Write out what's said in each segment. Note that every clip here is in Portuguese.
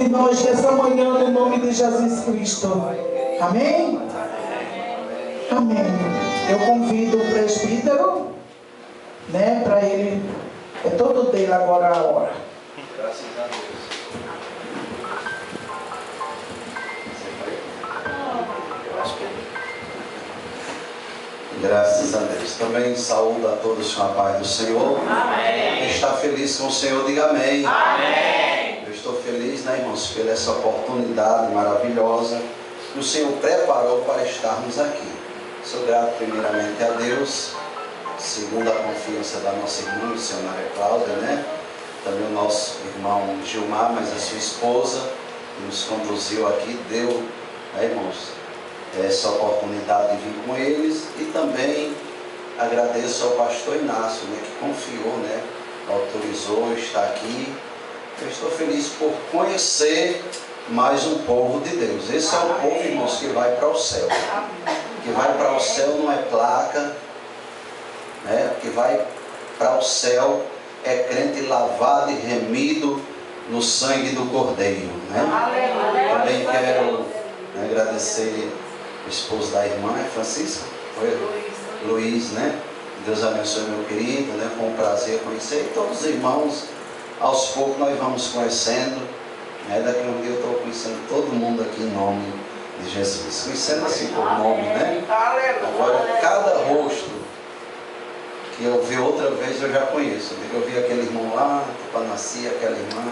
de nós nessa manhã, no nome de Jesus Cristo. Amém? Amém. Eu convido o presbítero, né, para ele, é todo dele agora a hora. Graças a Deus. Graças a Deus. Também saúdo a todos com a paz do Senhor. Amém. Quem está feliz com o Senhor, diga amém. Amém. Eu estou feliz, né, irmãos, pela essa oportunidade maravilhosa que o Senhor preparou para estarmos aqui. Sou grato primeiramente a Deus, segundo a confiança da nossa irmã, missionária Cláudia, né? Também o nosso irmão Gilmar, mas a sua esposa, que nos conduziu aqui, deu, né, irmãos, essa oportunidade de vir com eles. E também agradeço ao pastor Inácio, né, que confiou, né, autorizou estar aqui. Eu estou feliz por conhecer mais um povo de Deus. Esse é o povo, irmãos, que vai para o céu. Que vai para o céu não é placa, né? Que vai para o céu é crente lavado e remido no sangue do Cordeiro, né? Também quero, né, agradecer o esposo da irmã, é Francisco? Foi? Luiz, né? Deus abençoe, meu querido, né? Foi um prazer conhecer. E todos os irmãos, aos poucos nós vamos conhecendo, né? Daqui a um dia eu estou conhecendo todo mundo aqui em nome de Jesus. Conhecendo assim por nome, né? Agora, cada rosto que eu vi outra vez eu já conheço. Eu vi aquele irmão lá, Tupanaci, aquela irmã.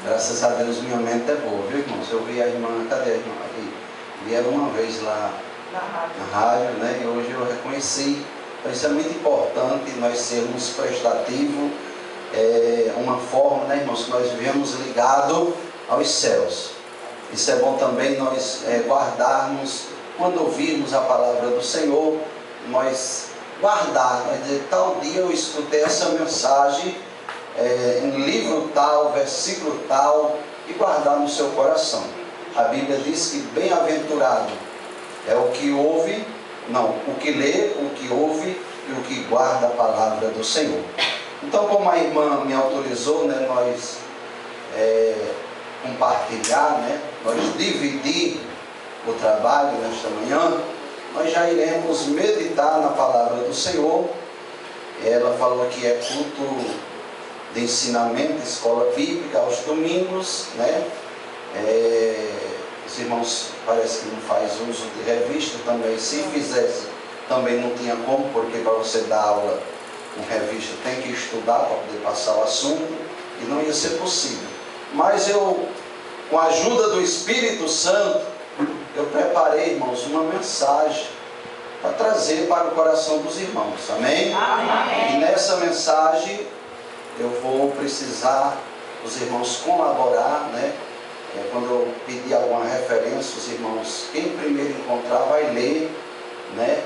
Graças a Deus minha mente é boa, viu, irmãos? Eu vi a irmã, cadê a irmã aqui? Vieram uma vez lá na rádio, né? E hoje eu reconheci. Então isso é muito importante, nós sermos prestativos, uma forma, né, irmãos, que nós vivemos ligado aos céus. Isso é bom também nós guardarmos, quando ouvirmos a palavra do Senhor, nós guardar, nós dizer, tal dia eu escutei essa mensagem, em livro tal, versículo tal, e guardar no seu coração. A Bíblia diz que bem-aventurado é o que ouve, não, o que lê, o que ouve e o que guarda a palavra do Senhor. Então, como a irmã me autorizou, né, nós compartilhar, né, nós dividir o trabalho nesta manhã, nós já iremos meditar na palavra do Senhor. Ela falou que é culto de ensinamento, escola bíblica aos domingos, né? Os irmãos parece que não faz uso de revista também. Se fizesse, também não tinha como, porque para você dar aula com revista tem que estudar para poder passar o assunto, e não ia ser possível. Mas eu, com a ajuda do Espírito Santo, eu preparei, irmãos, uma mensagem para trazer para o coração dos irmãos. Amém? Amém. E nessa mensagem eu vou precisar os irmãos colaborar, né? Quando eu pedir alguma referência, os irmãos, quem primeiro encontrar vai ler, né?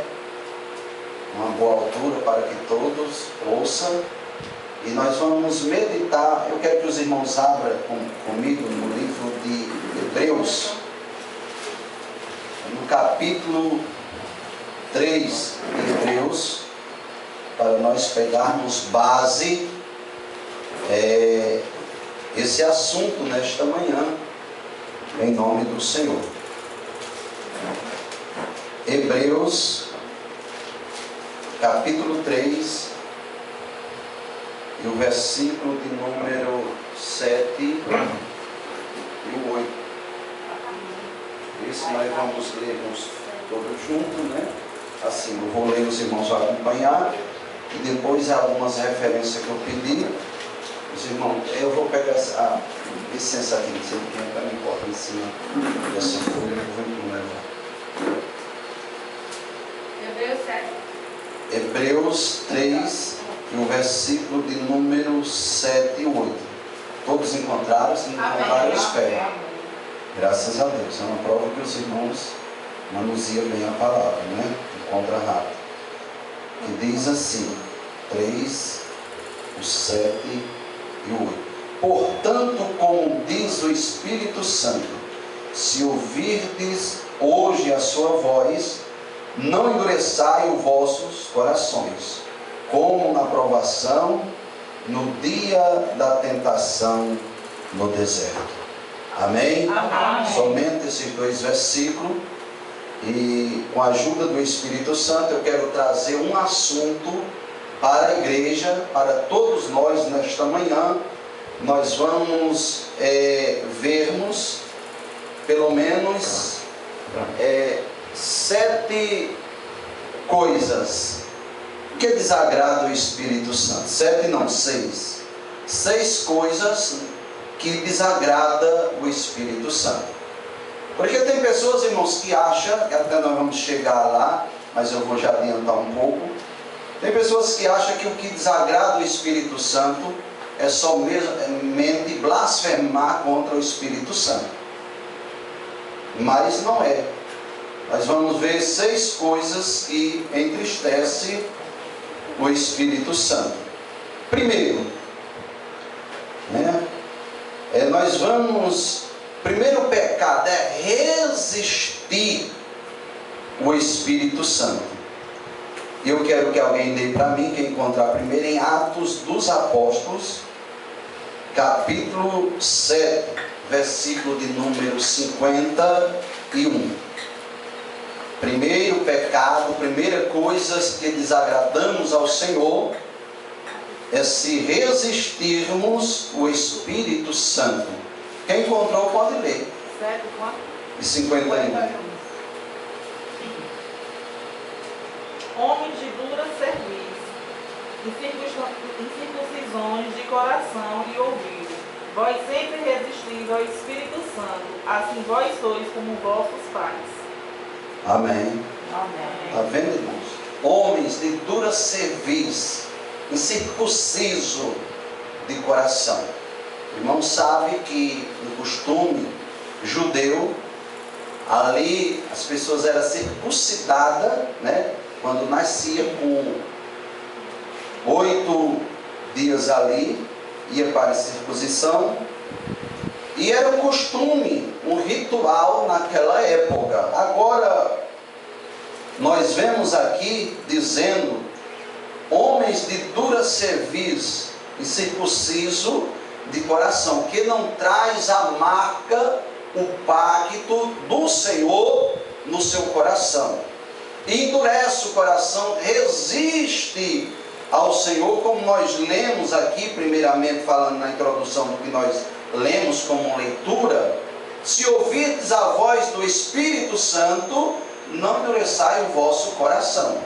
Uma boa altura para que todos ouçam. E nós vamos meditar. Eu quero que os irmãos abram comigo no livro de Hebreus, no capítulo 3 de Hebreus, para nós pegarmos base esse assunto nesta manhã, em nome do Senhor. Hebreus, capítulo 3, e o versículo de número 7 e 8. Isso nós vamos ler todos juntos, né? Assim, eu vou ler, os irmãos vão acompanhar, e depois algumas referências que eu pedi. Os irmãos, eu vou pegar essa licença aqui, não sei quem para mim coloca em cima dessa folha, eu vou levar. Hebreus 7. Hebreus 3, e o versículo de número 7 e 8. Todos encontraram? Se não encontraram, eu espero. Graças a Deus. É uma prova que os irmãos manuseiam bem a palavra, né? Encontra rápido. Que diz assim, 3, o 7 e o 8. Portanto, como diz o Espírito Santo, se ouvirdes hoje a sua voz, não endureçai os vossos corações, como na provação, no dia da tentação no deserto. Amém? Amém. Somente esses 2 versículos. E com a ajuda do Espírito Santo eu quero trazer um assunto para a igreja, para todos nós nesta manhã. Nós vamos vermos pelo menos 7 coisas que desagradam o Espírito Santo. 7 não, 6. 6 coisas que desagradam o Espírito Santo. Porque tem pessoas, irmãos, que acham, que até nós vamos chegar lá, mas eu vou já adiantar um pouco. Tem pessoas que acham que o que desagrada o Espírito Santo é somente blasfemar contra o Espírito Santo. Mas não é. Nós vamos ver 6 coisas que entristecem o Espírito Santo. Primeiro, nós vamos... Primeiro pecado é resistir o Espírito Santo. Eu quero que alguém dê para mim, quem encontrar primeiro em Atos dos Apóstolos, capítulo 7, versículo de número 51. Primeiro pecado, primeira coisa que desagradamos ao Senhor é se resistirmos o Espírito Santo. Quem encontrou pode ler. 51. Homens de dura serviço, incircuncisões de coração e ouvido, vós sempre resistis ao Espírito Santo, assim vós sois como vossos pais. Amém. Amém. Está vendo, irmãos? Homens de dura serviço, incircunciso de coração. O irmão sabe que no costume judeu, ali as pessoas eram circuncidadas, quando nascia com 8 dias ali, ia para a circuncisão. E era um costume, um ritual naquela época. Agora, nós vemos aqui dizendo, homens de dura serviço e circunciso de coração, que não traz a marca, o pacto do Senhor no seu coração. Endurece o coração, resiste ao Senhor, como nós lemos aqui, primeiramente falando na introdução do que nós lemos como leitura. Se ouvirdes a voz do Espírito Santo, não endureçai o vosso coração.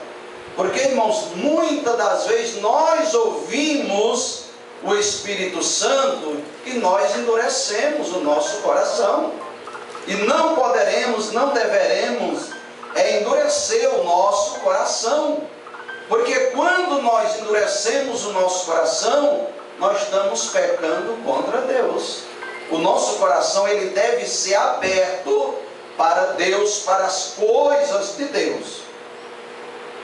Porque, irmãos, muitas das vezes nós ouvimos o Espírito Santo e nós endurecemos o nosso coração. E não poderemos, não deveremos endurecer o nosso coração. Porque quando nós endurecemos o nosso coração, nós estamos pecando contra Deus. O nosso coração, ele deve ser aberto para Deus, para as coisas de Deus.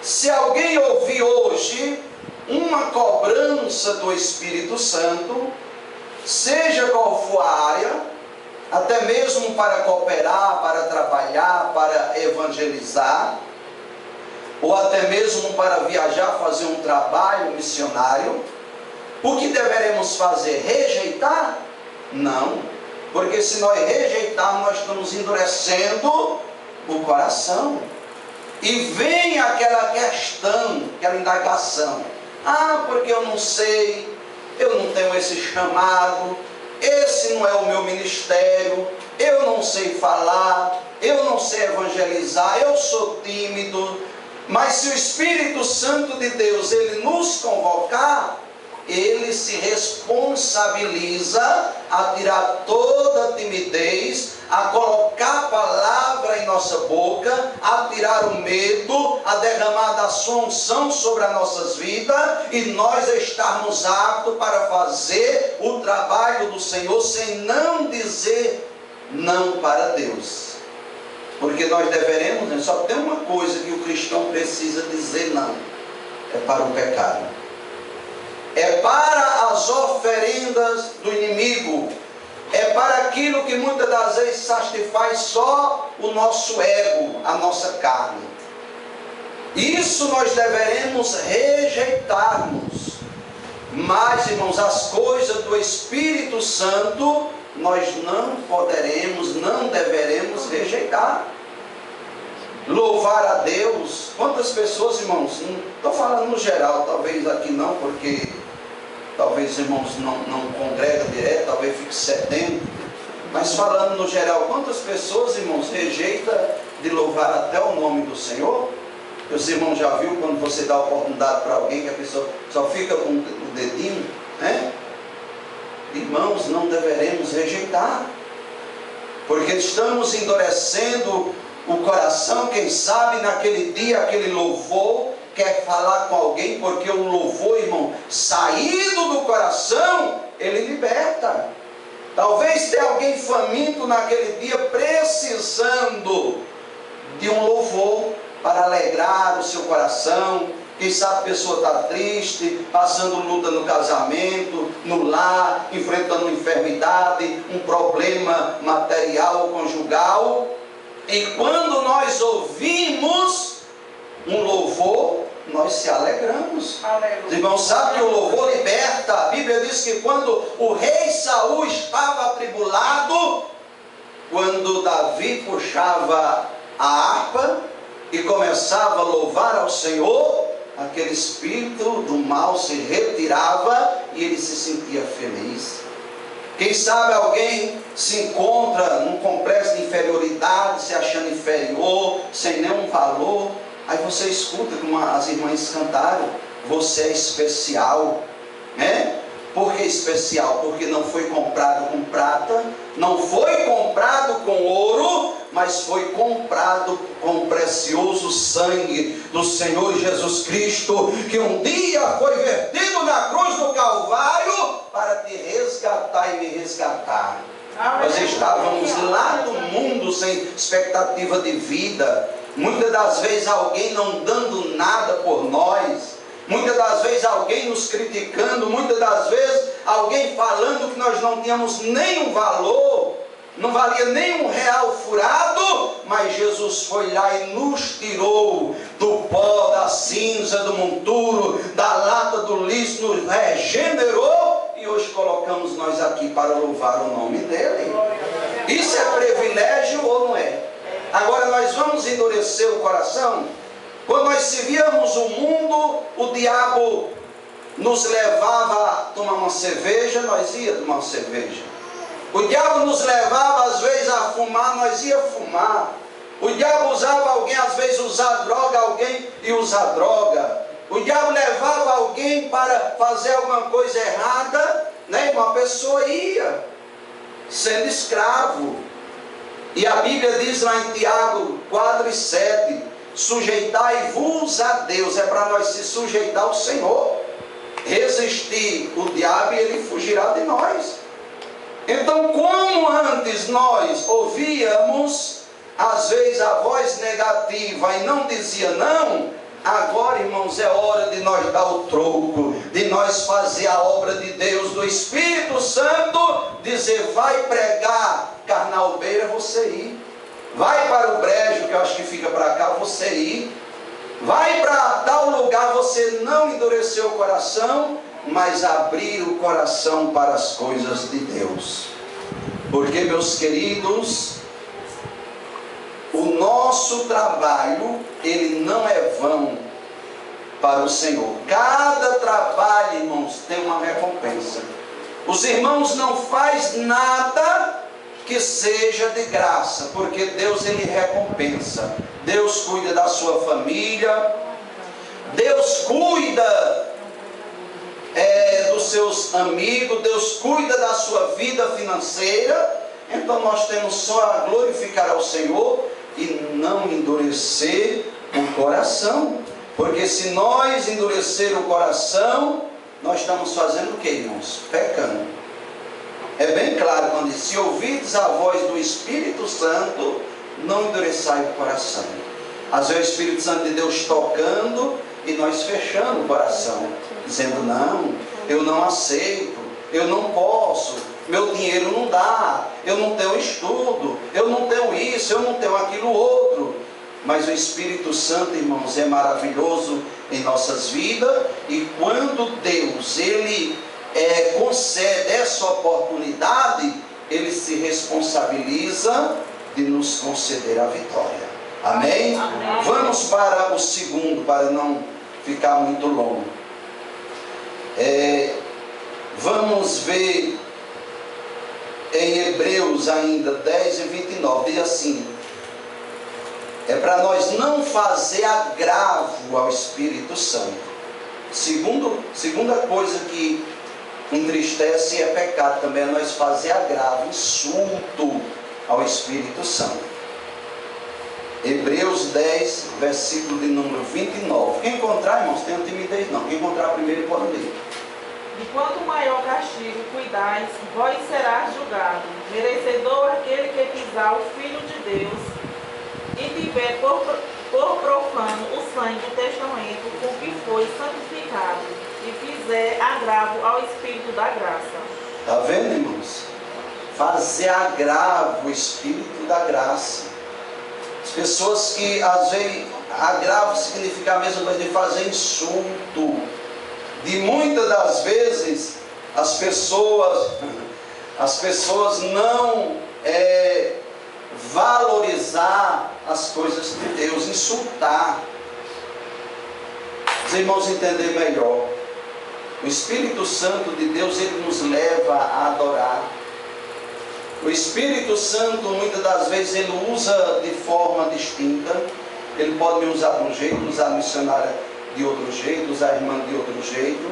Se alguém ouvir hoje uma cobrança do Espírito Santo, seja qual for a área, até mesmo para cooperar, para trabalhar, para evangelizar, ou até mesmo para viajar, fazer um trabalho missionário, o que deveremos fazer? Rejeitar? Não, porque se nós rejeitarmos, nós estamos endurecendo o coração. E vem aquela questão, aquela indagação: porque eu não sei, eu não tenho esse chamado, esse não é o meu ministério, eu não sei falar, eu não sei evangelizar, eu sou tímido. Mas se o Espírito Santo de Deus, ele nos convocar, ele se responsabiliza a tirar toda a timidez, a colocar a palavra em nossa boca, a tirar o medo, a derramar da sua unção sobre as nossas vidas, e nós estarmos aptos para fazer o trabalho do Senhor sem não dizer não para Deus. Porque nós deveremos, só tem uma coisa que o cristão precisa dizer não: é para o pecado, é para as oferendas do inimigo, é para aquilo que muitas das vezes satisfaz só o nosso ego, a nossa carne. Isso nós deveremos rejeitarmos. Mas, irmãos, as coisas do Espírito Santo nós não poderemos, não deveremos rejeitar. Louvar a Deus. Quantas pessoas, irmãos, não estou falando no geral, talvez aqui não, porque talvez os irmãos não congregam direto, talvez fique sedento, mas falando no geral, quantas pessoas, irmãos, rejeitam de louvar até o nome do Senhor? Os irmãos já viu quando você dá oportunidade para alguém que a pessoa só fica com o dedinho, né? Irmãos, não deveremos rejeitar, porque estamos endurecendo o coração. Quem sabe naquele dia, aquele louvor quer falar com alguém, porque o louvor, irmão, saído do coração, ele liberta. Talvez tenha alguém faminto naquele dia, precisando de um louvor para alegrar o seu coração. Quem sabe a pessoa está triste, passando luta no casamento, no lar, enfrentando uma enfermidade, um problema material ou conjugal. E quando nós ouvimos um louvor, nós se alegramos. Aleluia. Os irmãos sabem que o louvor liberta. A Bíblia diz que quando o rei Saul estava atribulado, quando Davi puxava a harpa e começava a louvar ao Senhor, aquele espírito do mal se retirava e ele se sentia feliz. Quem sabe alguém se encontra num complexo de inferioridade, se achando inferior, sem nenhum valor. Aí você escuta como as irmãs cantaram: você é especial, né? Por que especial? Porque não foi comprado com prata, não foi comprado com ouro, mas foi comprado com o precioso sangue do Senhor Jesus Cristo, que um dia foi vertido na cruz do Calvário para te resgatar e me resgatar. Nós estávamos lá no mundo sem expectativa de vida, muitas das vezes alguém não dando nada por nós, muitas das vezes alguém nos criticando, muitas das vezes alguém falando que nós não tínhamos nenhum valor, não valia nem R$1 furado, mas Jesus foi lá e nos tirou do pó, da cinza, do monturo, da lata do lixo, nos regenerou e hoje colocamos nós aqui para louvar o nome dele. Isso é privilégio ou não é? Agora nós vamos endurecer o coração? Quando nós servíamos o mundo, o diabo nos levava a tomar uma cerveja, nós íamos tomar uma cerveja. O diabo nos levava às vezes a fumar, nós íamos fumar. O diabo usava alguém, às vezes usar droga, alguém ia usar droga. O diabo levava alguém para fazer alguma coisa errada, né? Uma pessoa ia, sendo escravo. E a Bíblia diz lá em Tiago 4:7, sujeitai-vos a Deus, é para nós se sujeitar ao Senhor, resistir o diabo e ele fugirá de nós. Então, como antes nós ouvíamos às vezes a voz negativa e não dizia não, agora, irmãos, é hora de nós dar o troco, de nós fazer a obra de Deus, do Espírito Santo, dizer: vai pregar Carnalbeira, você ir. Vai para o Brejo, que eu acho que fica para cá, você ir. Vai para tal lugar, você não endurecer o coração, mas abrir o coração para as coisas de Deus. Porque, meus queridos, o nosso trabalho, ele não é vão para o Senhor. Cada trabalho, irmãos, tem uma recompensa. Os irmãos não fazem nada que seja de graça, porque Deus, ele recompensa. Deus cuida da sua família, Deus cuida dos seus amigos, Deus cuida da sua vida financeira. Então nós temos só a glorificar ao Senhor e não endurecer o coração, porque se nós endurecer o coração, nós estamos fazendo o que, irmãos? Pecando. É bem claro quando diz: se ouvides a voz do Espírito Santo, não endureçai o coração. Às vezes o Espírito Santo de Deus tocando e nós fechando o coração, dizendo: não, eu não aceito, eu não posso, meu dinheiro não dá, eu não tenho estudo, eu não tenho isso, eu não tenho aquilo outro. Mas o Espírito Santo, irmãos, é maravilhoso em nossas vidas, e quando Deus, ele concede essa oportunidade, Ele se responsabiliza de nos conceder a vitória. Amém? Amém. Vamos para o segundo, para não ficar muito longo. Vamos ver em Hebreus ainda 10 e 29, diz assim: é para nós não fazer agravo ao Espírito Santo. Segunda coisa que entristece é pecado também, é nós fazer agravo, insulto ao Espírito Santo. Hebreus 10, versículo de número 29. Quem encontrar, irmãos, tenha timidez não. Quem encontrar primeiro pode ler. De quanto maior castigo cuidais, vós serás julgado, merecedor aquele que pisar o Filho de Deus e tiver por profano o sangue do testamento com que foi santificado, e fizer agravo ao Espírito da graça. Está vendo, irmãos? Fazer agravo ao Espírito da graça. As pessoas que, às vezes, agravo significa a mesma coisa de fazer insulto. De muitas das vezes, as pessoas não valorizar as coisas de Deus, insultar. Os irmãos entender melhor. O Espírito Santo de Deus, ele nos leva a adorar. O Espírito Santo, muitas das vezes, ele usa de forma distinta. Ele pode me usar de um jeito, usar a missionária de outro jeito, usar a irmã de outro jeito.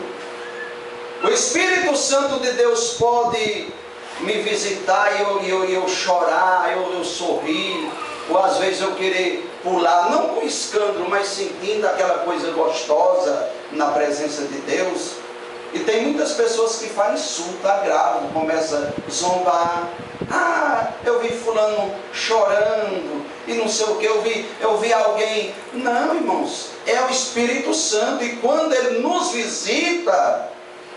O Espírito Santo de Deus pode me visitar e eu chorar, eu sorrir, ou às vezes eu querer pular, não com escândalo, mas sentindo aquela coisa gostosa na presença de Deus. E tem muitas pessoas que fazem insulto, agravo, começam a zombar. Eu vi fulano chorando e não sei o que, eu vi alguém. Não, irmãos, é o Espírito Santo, e quando ele nos visita,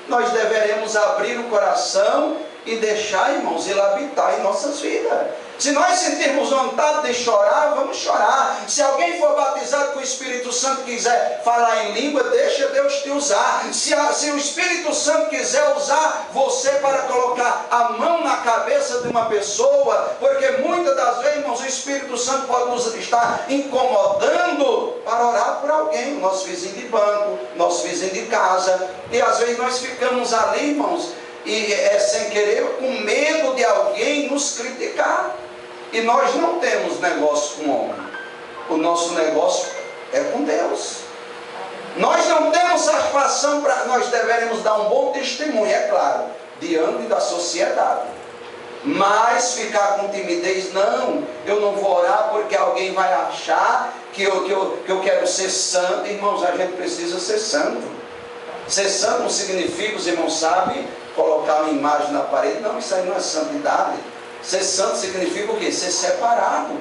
nós deveremos abrir o coração e deixar, irmãos, ele habitar em nossas vidas. Se nós sentirmos vontade de chorar, vamos chorar. Se alguém for batizado com o Espírito Santo e quiser falar em língua, deixa Deus te usar. Se o Espírito Santo quiser usar você para colocar a mão na cabeça de uma pessoa, porque muitas das vezes, irmãos, o Espírito Santo pode nos estar incomodando para orar por alguém, nosso vizinho de banco, nosso vizinho de casa, e às vezes nós ficamos ali, irmãos, e sem querer, com medo de alguém nos criticar. E nós não temos negócio com o homem. O nosso negócio é com Deus. Nós não temos satisfação para... Nós deveremos dar um bom testemunho, é claro, diante da sociedade. Mas ficar com timidez, não. Eu não vou orar porque alguém vai achar que eu quero ser santo. Irmãos, a gente precisa ser santo. Ser santo não significa, os irmãos sabem, colocar uma imagem na parede. Não, isso aí não é santidade. Ser santo significa o quê? Ser separado.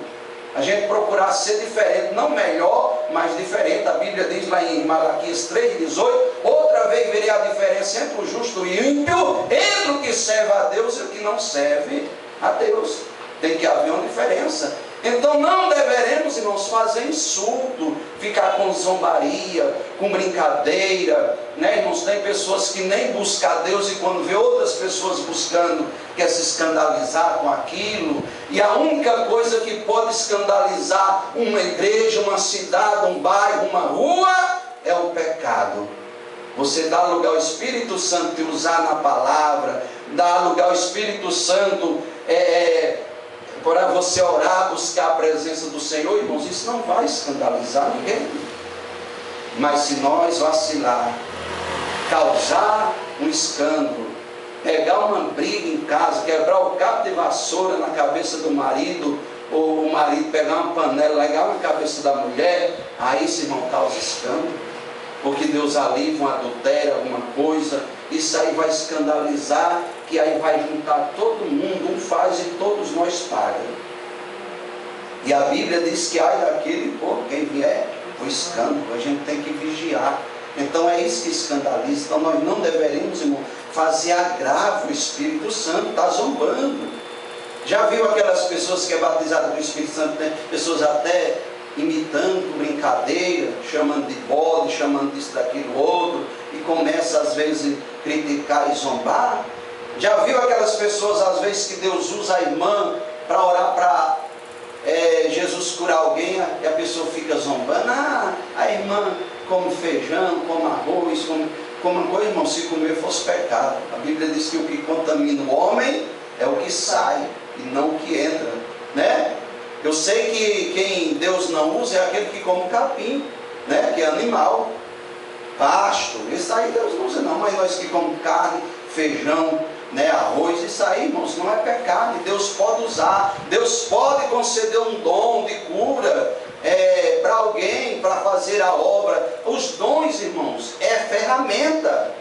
A gente procurar ser diferente, não melhor, mas diferente. A Bíblia diz lá em Malaquias 3,18: outra vez verei a diferença entre o justo e o ímpio, entre o que serve a Deus e o que não serve a Deus. Tem que haver uma diferença. Então não deveremos, irmãos, fazer insulto, ficar com zombaria, com brincadeira, né, irmãos? Tem pessoas que nem buscam a Deus e quando vê outras pessoas buscando, quer se escandalizar com aquilo. E a única coisa que pode escandalizar uma igreja, uma cidade, um bairro, uma rua, é o pecado. Você dá lugar ao Espírito Santo de usar na palavra, dá lugar ao Espírito Santo para você orar, buscar a presença do Senhor, irmãos, isso não vai escandalizar ninguém. Mas se nós vacilar, causar um escândalo, pegar uma briga em casa, quebrar o cabo de vassoura na cabeça do marido, ou o marido pegar uma panela, legal na cabeça da mulher, aí esse irmão causa escândalo, porque Deus alivia um adultério, alguma coisa, isso aí vai escandalizar, que aí vai juntar todo mundo, um faz e todos nós pagamos. E a Bíblia diz que ai daquele por quem vier o escândalo, a gente tem que vigiar. Então é isso que escandaliza. Então nós não deveríamos, irmão, fazer agravo. O Espírito Santo está zombando. Já viu aquelas pessoas que é batizada com o Espírito Santo, tem pessoas até imitando brincadeira, chamando de bode, chamando disso, daquilo, outro, e começa às vezes a criticar e zombar. Já viu aquelas pessoas, às vezes, que Deus usa a irmã para orar para Jesus curar alguém, e a pessoa fica zombando? A irmã come feijão, come arroz, come uma coisa, irmão, se comer fosse pecado. A Bíblia diz que o que contamina o homem é o que sai e não o que entra, né? Eu sei que quem Deus não usa é aquele que come capim, né? Que é animal, pasto. Isso aí Deus não usa não, mas nós que comemos carne, feijão, né, arroz, isso aí, irmãos, não é pecado. Deus pode usar, Deus pode conceder um dom de cura para alguém, para fazer a obra. Os dons, irmãos, é ferramenta.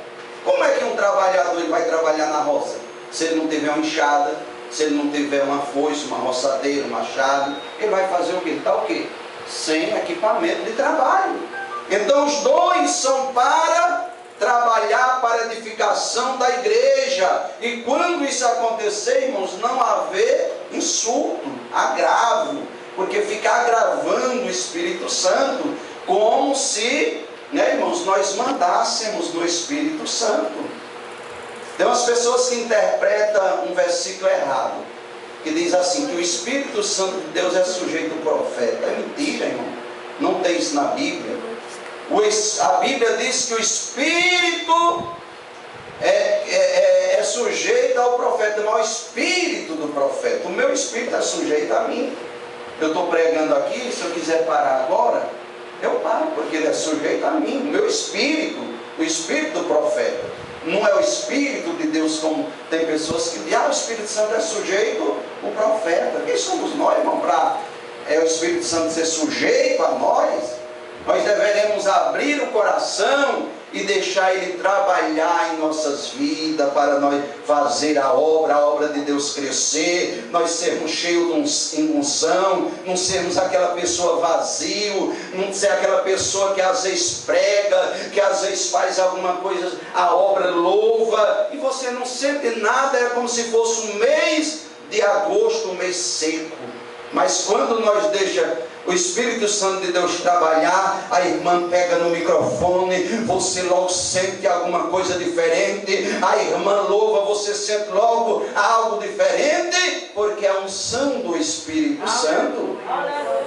Como é que um trabalhador ele vai trabalhar na roça? Se ele não tiver uma enxada, se ele não tiver uma foice, uma roçadeira, um machado, ele vai fazer o quê? Ele está o quê? Sem equipamento de trabalho. Então os dons são para trabalhar para a edificação da igreja. E quando isso acontecer, irmãos, não haver insulto, agravo, porque fica agravando o Espírito Santo, como se, né, irmãos, nós mandássemos no Espírito Santo. Tem umas pessoas que interpretam um versículo errado, que diz assim, que o Espírito Santo de Deus é sujeito ao profeta. É mentira, irmão. Não tem isso na Bíblia. A Bíblia diz que o Espírito é sujeito ao profeta, não ao Espírito do profeta. O meu Espírito é sujeito a mim. Eu estou pregando aqui, se eu quiser parar agora, eu paro, porque ele é sujeito a mim. O meu Espírito, o Espírito do profeta. Não é o Espírito de Deus, como tem pessoas que dizem, o Espírito Santo é sujeito ao profeta. Quem somos nós, irmão, para o Espírito Santo ser sujeito a nós? Nós deveremos abrir o coração e deixar Ele trabalhar em nossas vidas, para nós fazer a obra de Deus crescer, nós sermos cheios de unção, não sermos aquela pessoa vazio, não ser aquela pessoa que às vezes prega, que às vezes faz alguma coisa, a obra louva, e você não sente nada, é como se fosse um mês de agosto, um mês seco. Mas quando nós deixamos o Espírito Santo de Deus trabalhar, a irmã pega no microfone, você logo sente alguma coisa diferente, a irmã louva, você sente logo algo diferente, porque é a unção do Espírito Santo.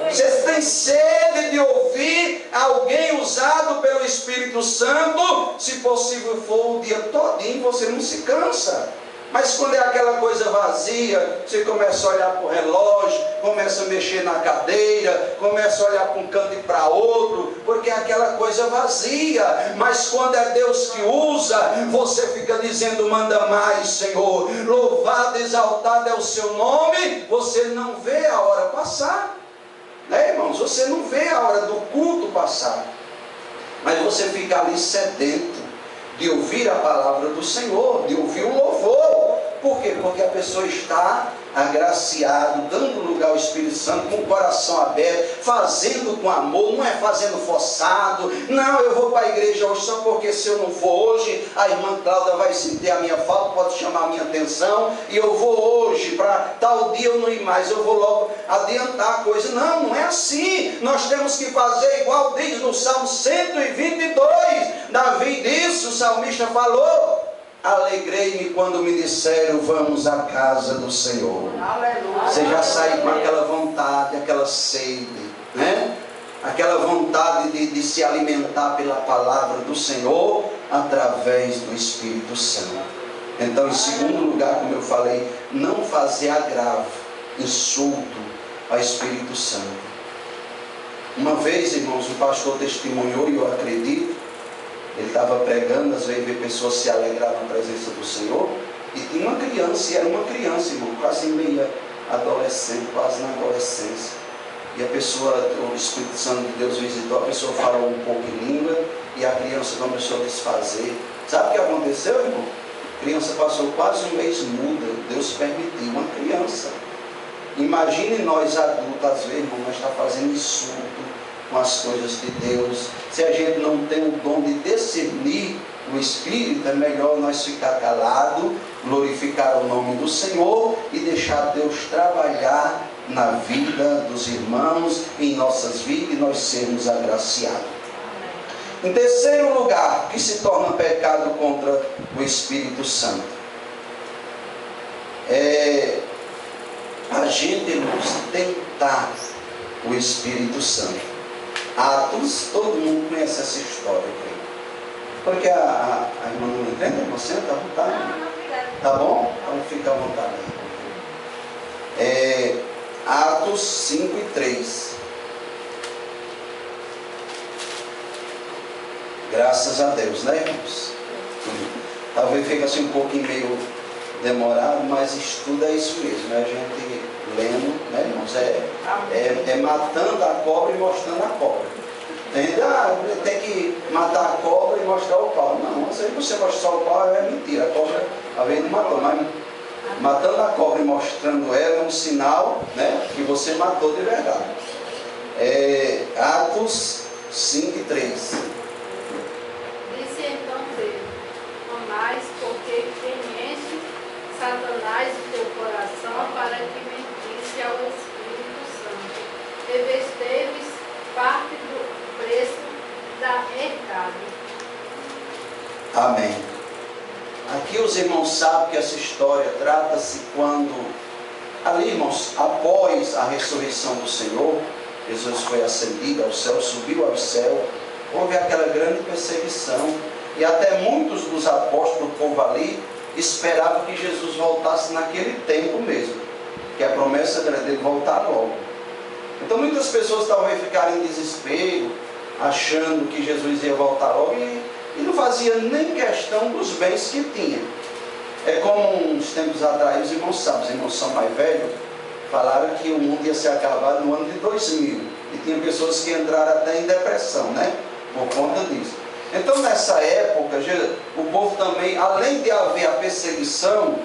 Você tem sede de ouvir alguém usado pelo Espírito Santo, se possível for o dia todinho, você não se cansa. Mas quando é aquela coisa vazia, você começa a olhar para o relógio, começa a mexer na cadeira, começa a olhar para um canto e para outro, porque é aquela coisa vazia. Mas quando é Deus que usa, você fica dizendo, manda mais, Senhor, louvado, exaltado é o seu nome. Você não vê a hora passar, né, irmãos? Você não vê a hora do culto passar, mas você fica ali sedento de ouvir a palavra do Senhor, de ouvir o louvor. Por quê? Porque a pessoa está agraciado, dando lugar ao Espírito Santo, com o coração aberto, fazendo com amor, não é fazendo forçado. Não, eu vou para a igreja hoje só porque se eu não for hoje, a irmã Cláudia vai sentir a minha falta, pode chamar a minha atenção, e eu vou hoje, para tal dia eu não ir mais, eu vou logo adiantar a coisa. Não, não é assim. Nós temos que fazer igual diz no Salmo 122, Davi disse, o salmista falou, alegrei-me quando me disseram, vamos à casa do Senhor. Aleluia. Você já sai com aquela vontade, aquela sede, né? Aquela vontade de se alimentar pela palavra do Senhor, através do Espírito Santo. Então, em segundo lugar, como eu falei, não fazer agravo, insulto ao Espírito Santo. Uma vez, irmãos, um pastor testemunhou, e eu acredito, ele estava pregando, às vezes vê pessoas se alegrar na presença do Senhor, e tinha uma criança, e era uma criança, irmão, quase meia adolescente, quase na adolescência. E a pessoa, o Espírito Santo de Deus visitou, a pessoa falou um pouco em língua, e a criança começou a desfazer. Sabe o que aconteceu, irmão? A criança passou quase um mês muda, Deus permitiu, uma criança. Imagine nós adultos, às vezes, irmão, nós estamos fazendo insulto com as coisas de Deus. Se a gente não tem o dom de discernir o Espírito, é melhor nós ficar calado, glorificar o nome do Senhor e deixar Deus trabalhar na vida dos irmãos, em nossas vidas, e nós sermos agraciados. Em terceiro lugar, que se torna pecado contra o Espírito Santo, a gente, irmãos, tentar o Espírito Santo. Atos, todo mundo conhece essa história aqui. Porque a irmã não entende, irmã, senta à vontade. Tá bom? Então fica à vontade. Atos 5 e 3. Graças a Deus, né, irmãos? Talvez fique assim um pouquinho meio demorado, mas estudo é isso mesmo, né? A gente lendo, né, irmãos? É matando a cobra e mostrando a cobra. Entende? Tem que matar a cobra e mostrar o pau. Não, se você mostrar só o pau é mentira. A cobra, a vez não matou, mas matando a cobra e mostrando ela é um sinal, né, que você matou de verdade. Atos 5 e 3. Disse então Pedro: Amais, porque conhece Satanás o teu coração para que mentisse ao Espírito Santo. Revesteis parte do preço da herdade. Amém. Aqui os irmãos sabem que essa história trata-se quando, ali, irmãos, após a ressurreição do Senhor, Jesus foi ascendido ao céu, subiu ao céu, houve aquela grande perseguição, e até muitos dos apóstolos do povo ali esperavam que Jesus voltasse naquele tempo mesmo, que a promessa era dele voltar logo. Então muitas pessoas talvez ficaram em desespero, achando que Jesus ia voltar logo, e não fazia nem questão dos bens que tinha. É como uns tempos atrás, os irmãos sabem, os irmãos são mais velhos, falaram que o mundo ia se acabar no ano de 2000, e tinha pessoas que entraram até em depressão, né, por conta disso. Então nessa época, o povo também, além de haver a perseguição,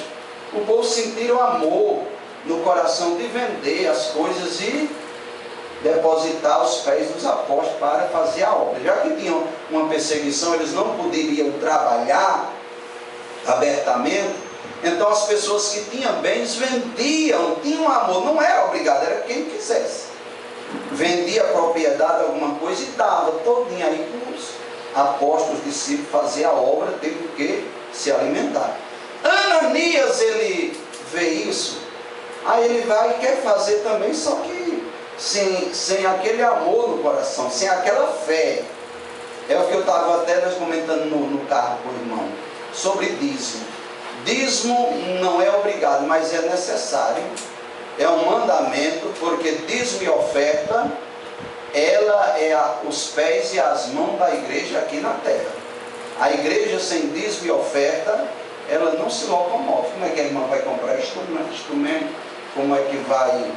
o povo sentiu amor no coração de vender as coisas e depositar aos pés dos apóstolos para fazer a obra. Já que tinham uma perseguição, eles não poderiam trabalhar abertamente, então as pessoas que tinham bens vendiam, tinham amor, não era obrigado, era quem quisesse. Vendia a propriedade, alguma coisa, e dava todinho aí para os apóstolos, os discípulos fazer a obra, teve que se alimentar. Ananias, ele vê isso, aí ele vai e quer fazer também, só que sem aquele amor no coração, sem aquela fé. É o que eu estava até nós comentando no carro com o irmão, sobre dízimo. Dízimo não é obrigado, mas é necessário. É um mandamento, porque dízimo e oferta, ela é os pés e as mãos da igreja aqui na terra. A igreja sem dízimo e oferta, ela não se locomove. Como é que a irmã vai comprar instrumento? Como é que vai,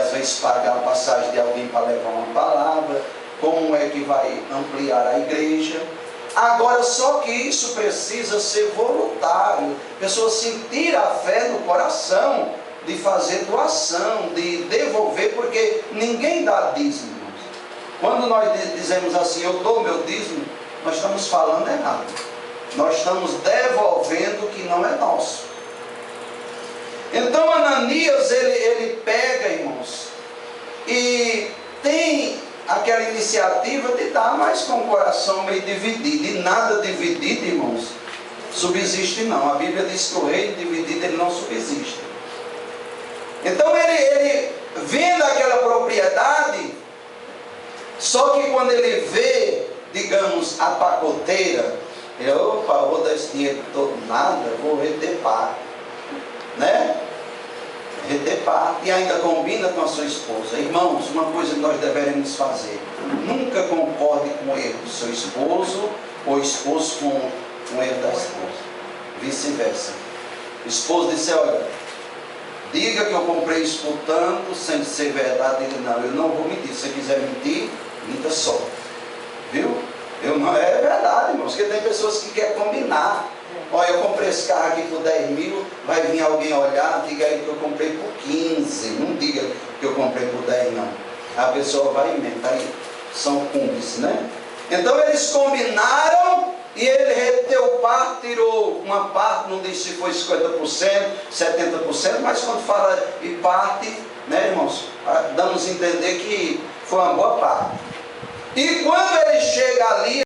às vezes, pagar a passagem de alguém para levar uma palavra? Como é que vai ampliar a igreja? Agora, só que isso precisa ser voluntário. A pessoa sentir a fé no coração de fazer doação, de devolver, porque ninguém dá dízimo. Quando nós dizemos assim, eu dou meu dízimo, nós estamos falando errado. Nós estamos devolvendo o que não é nosso. Então Ananias, ele pega, irmãos, e tem aquela iniciativa de dar, mas com o coração meio dividido. E nada dividido, irmãos, subsiste não. A Bíblia diz que o reino dividido ele não subsiste. Então ele vendo aquela propriedade, só que quando ele vê, digamos, a pacoteira, ele, opa, vou dar esse dinheiro todo nada, vou reter parte, né? Reter parte, e ainda combina com a sua esposa. Irmãos, uma coisa que nós deveremos fazer: nunca concorde com o erro do seu esposo, ou esposo com o erro da esposa, vice-versa. O esposo disse, olha, diga que eu comprei isso por tanto, sem ser verdade. Ele, não, eu não vou mentir. Se você quiser mentir, minta só. Viu? Eu não, é verdade, irmãos, porque tem pessoas que querem combinar. Olha, eu comprei esse carro aqui por 10 mil, vai vir alguém olhar, diga aí que eu comprei por 15. Não diga que eu comprei por 10, não. A pessoa vai inventar, aí são cúmplices, né? Então eles combinaram, e ele reteu parte, tirou uma parte, não diz se foi 50%, 70%, mas quando fala de parte, né, irmãos, damos a entender que foi uma boa parte. E quando ele chega ali,